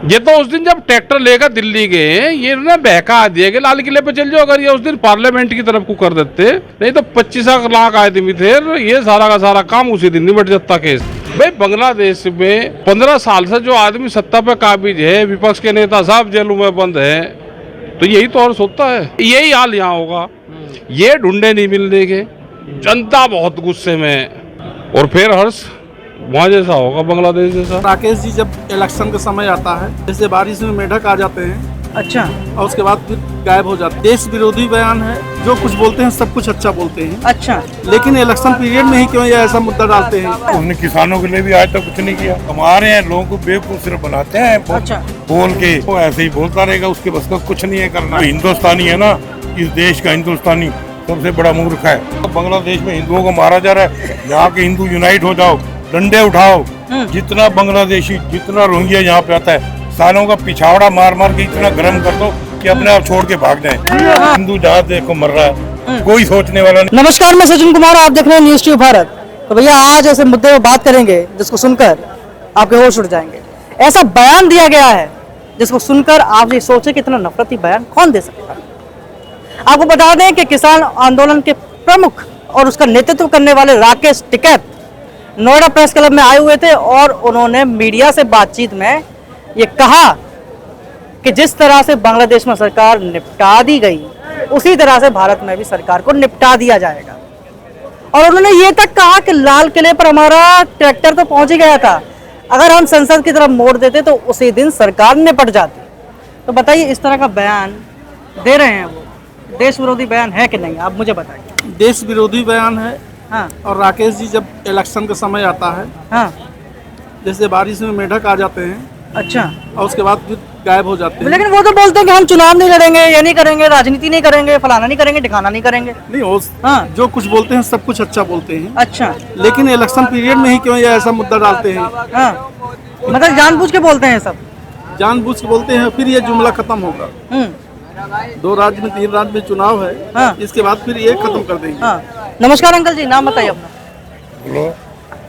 ये तो उस दिन जब ट्रैक्टर लेकर दिल्ली गए, ये ना बहका दिया कि लाल किले पे चल जाओ। अगर ये उस दिन पार्लियामेंट की तरफ को कर देते, नहीं तो 25 लाख आदमी थे, ये सारा का सारा काम उसी दिन निपट जाता केस। भाई बांग्लादेश में 15 साल से जो आदमी सत्ता पे काबिज है, विपक्ष के नेता साहब जेलों में बंद है, तो यही तो और सोचता है। यही हाल यहाँ होगा, ये ढूंढे नहीं मिलने के, जनता बहुत गुस्से में, और फिर हर्ष वहाँ जैसा होगा, बांग्लादेश जैसा। राकेश जी, जब इलेक्शन का समय आता है, जैसे बारिश में मेढक आ जाते हैं, अच्छा, और उसके बाद फिर गायब हो जाते हैं। देश विरोधी बयान है, जो कुछ बोलते हैं सब कुछ अच्छा बोलते हैं। अच्छा, लेकिन इलेक्शन पीरियड में ही क्यों ये ऐसा मुद्दा डालते हैं? उसने किसानों के लिए भी आज तक कुछ नहीं किया। कमा रहे हैं, लोगों को बेवकूफ सिर्फ बनाते हैं अच्छा, बोल के। वो ऐसे ही बोलता रहेगा, उसके बस का कुछ नहीं है करना। हिंदुस्तानी है ना, इस देश का हिंदुस्तानी सबसे बड़ा मूर्ख है। बांग्लादेश में हिंदुओं को मारा जा रहा है, यहाँ के हिंदू यूनाइट हो जाओ, डंडे उठाओ। जितना बांग्लादेशी, जितना रोहिंग्या यहाँ पे आता है, सालों का पिछावड़ा मार मार के इतना गर्म कर दो कि अपने आप छोड़ के भाग जाए। हिंदू जहाँ देखो मर रहा है, कोई सोचने वाला नहीं। नमस्कार, मैं सचिन कुमार, आप देख रहे हैं न्यूज़ ट्यूब भारत। तो भैया आज ऐसे मुद्दे पर बात करेंगे जिसको सुनकर आपके होश उड़ जाएंगे। ऐसा बयान दिया गया है जिसको सुनकर आप ये सोचे कि इतना नफरती बयान कौन दे सकता है। आपको बता दें कि किसान आंदोलन के प्रमुख और उसका नेतृत्व करने वाले राकेश टिकैत नोएडा प्रेस क्लब में आए हुए थे, और उन्होंने मीडिया से बातचीत में ये कहा कि जिस तरह से बांग्लादेश में सरकार निपटा दी गई, उसी तरह से भारत में भी सरकार को निपटा दिया जाएगा। और उन्होंने ये तक कहा कि लाल किले पर हमारा ट्रैक्टर तो पहुंच ही गया था, अगर हम संसद की तरफ मोड़ देते तो उसी दिन सरकार निपट जाती। तो बताइए, इस तरह का बयान दे रहे हैं, वो देश विरोधी बयान है कि नहीं, आप मुझे बताइए। देश विरोधी बयान है। हाँ, और राकेश जी, जब इलेक्शन का समय आता है, हाँ, जैसे बारिश में मेढक आ जाते हैं, अच्छा, और उसके बाद फिर गायब हो जाते हैं। लेकिन वो तो बोलते हैं कि हम चुनाव नहीं लड़ेंगे, ये नहीं करेंगे, राजनीति नहीं करेंगे, फलाना नहीं करेंगे, ठिकाना नहीं करेंगे। नहीं हो, हाँ, जो कुछ बोलते हैं सब कुछ अच्छा बोलते हैं। अच्छा, लेकिन इलेक्शन पीरियड में ही क्यों ये ऐसा मुद्दा डालते हैं? हाँ, मतलब जानबूझ के बोलते हैं सब। जानबूझ के बोलते हैं, फिर ये जुमला खत्म होगा। 2 राज्य में 3 राज्य में चुनाव है, हाँ, इसके बाद फिर ये खत्म कर देंगे। हाँ। नमस्कार अंकल जी, नाम बताइए अपना। बोलो।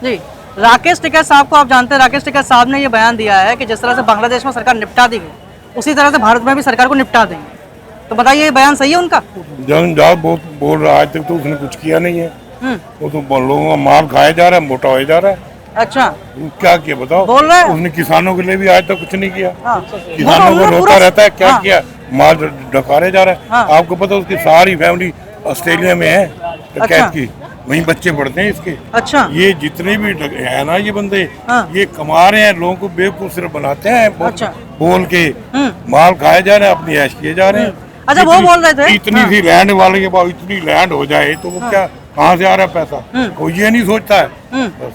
जी, राकेश टिकैत साहब को आप जानते हैं। राकेश टिकैत साहब ने ये बयान दिया है कि जिस तरह से बांग्लादेश में सरकार निपटा दी गई, उसी तरह से भारत में भी सरकार को निपटा देंगे। तो बताइए, ये बयान सही है उनका? जन जात बहुत बोल रहा है, आज तक तो उसने कुछ किया नहीं है। वो तो लोगों का माल खाया जा रहा है, मोटा हो जा रहा है। अच्छा, क्या किया बताओ? बोल रहे हैं उसने किसानों के लिए भी आज तक कुछ नहीं किया। हाँ, किसानों को रोकता रहता है, क्या किया? माल डकारे जा रहा है। हाँ, आपको पता है उसकी सारी फैमिली ऑस्ट्रेलिया में है, कैद की, वहीं बच्चे पढ़ते हैं इसके। अच्छा, ये जितने भी है ना ये बंदे, हाँ, ये कमा रहे हैं, लोगों को बेवकूफ सिर्फ बनाते हैं अच्छा, बोल के। माल खाए जा रहे हैं, अपनी ऐश किए जा रहे हैं। अच्छा, वो बोल रहे थे इतनी सी लैंड वाले के पास इतनी लैंड हो जाए तो वो क्या, कहाँ से आ रहा है पैसा? वो ये नहीं सोचता है। बस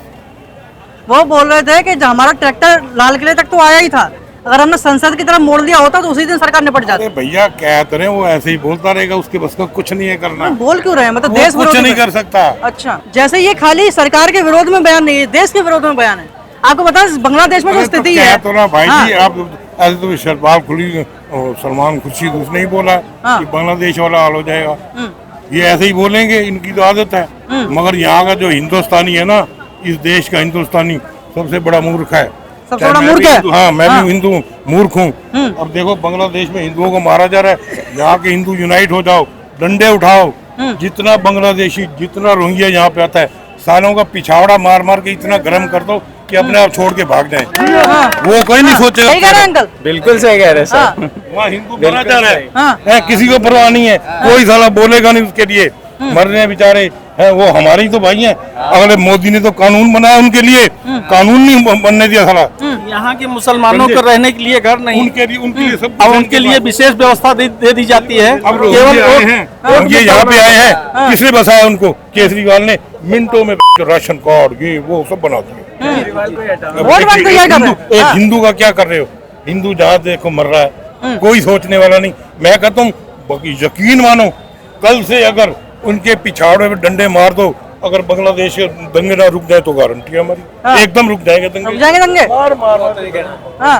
वो बोल रहे थे कि हमारा ट्रैक्टर लाल किले तक तो आया ही था, अगर हमने संसद की तरफ मोड़ दिया होता तो उसी दिन सरकार निपट जाती। अरे भैया कहते रहे, वो ऐसे ही बोलता रहेगा, उसके बस का कुछ नहीं है करना। बोल क्यों रहे हैं, मतलब वो देश कुछ विरोधी नहीं बयान। कर सकता। अच्छा, जैसे ये खाली सरकार के विरोध में बयान नहीं है, देश के विरोध में बयान है। आपको पता है बांग्लादेश में जो स्थिति है, तो ना भाई हाँ, जी, आप ऐसे तो शरबाब खुली सलमान खुर्शीद उसने ही बोला हाँ, कि बांग्लादेश वाला हाल हो जाएगा। ये ऐसे ही बोलेंगे, इनकी तो आदत है। मगर यहाँ का जो हिंदुस्तानी है ना, इस देश का हिंदुस्तानी सबसे बड़ा मूर्ख है। सबसे बड़ा मूर्ख है। हाँ, मैं भी हिंदू मूर्ख हूँ। अब देखो बांग्लादेश में हिंदुओं को मारा जा रहा है, यहाँ के हिंदू यूनाइट हो जाओ, डंडे उठाओ। जितना बांग्लादेशी, जितना रोहिंग्या यहाँ पे आता है, सालों का पिछावड़ा मार मार के इतना गर्म कर दो कि अपने आप छोड़ के भाग जाए। वो कोई नहीं सोचेगा। सही कह रहे हैं अंकल, बिल्कुल सही कह रहे हैं सर। वहाँ हिंदू मरा जा रहा हाँ, है, किसी को परवाह नहीं है, कोई साला बोलेगा नहीं उसके लिए। मर रहे हैं बेचारे, है वो हमारे ही तो भाई हैं। अगले मोदी ने तो कानून बनाया उनके लिए, कानून नहीं बनने दिया साला। यहाँ के मुसलमानों को रहने के लिए घर नहीं, उनके लिए सब, और उनके लिए विशेष व्यवस्था दे दी जाती है। अब केवल आए हैं, ये यहाँ पे आए हैं, किसने बसाया उनको? केजरीवाल ने मिनटों में राशन कार्ड ये वो सब बना दिए। वोट बैंक तैयार कर रहे हैं। एक हिंदू का क्या कर रहे हो? हिंदू जहाँ देखो मर रहा है, कोई सोचने वाला नहीं। मैं कहता हूँ यकीन मानो, कल से अगर उनके पिछाड़े में डंडे मार दो, अगर बांग्लादेश दंगे ना रुक जाए तो गारंटी है हमारी, एकदम रुक जाएंगे दंगे। रुक जाएंगे दंगे। मार हाँ।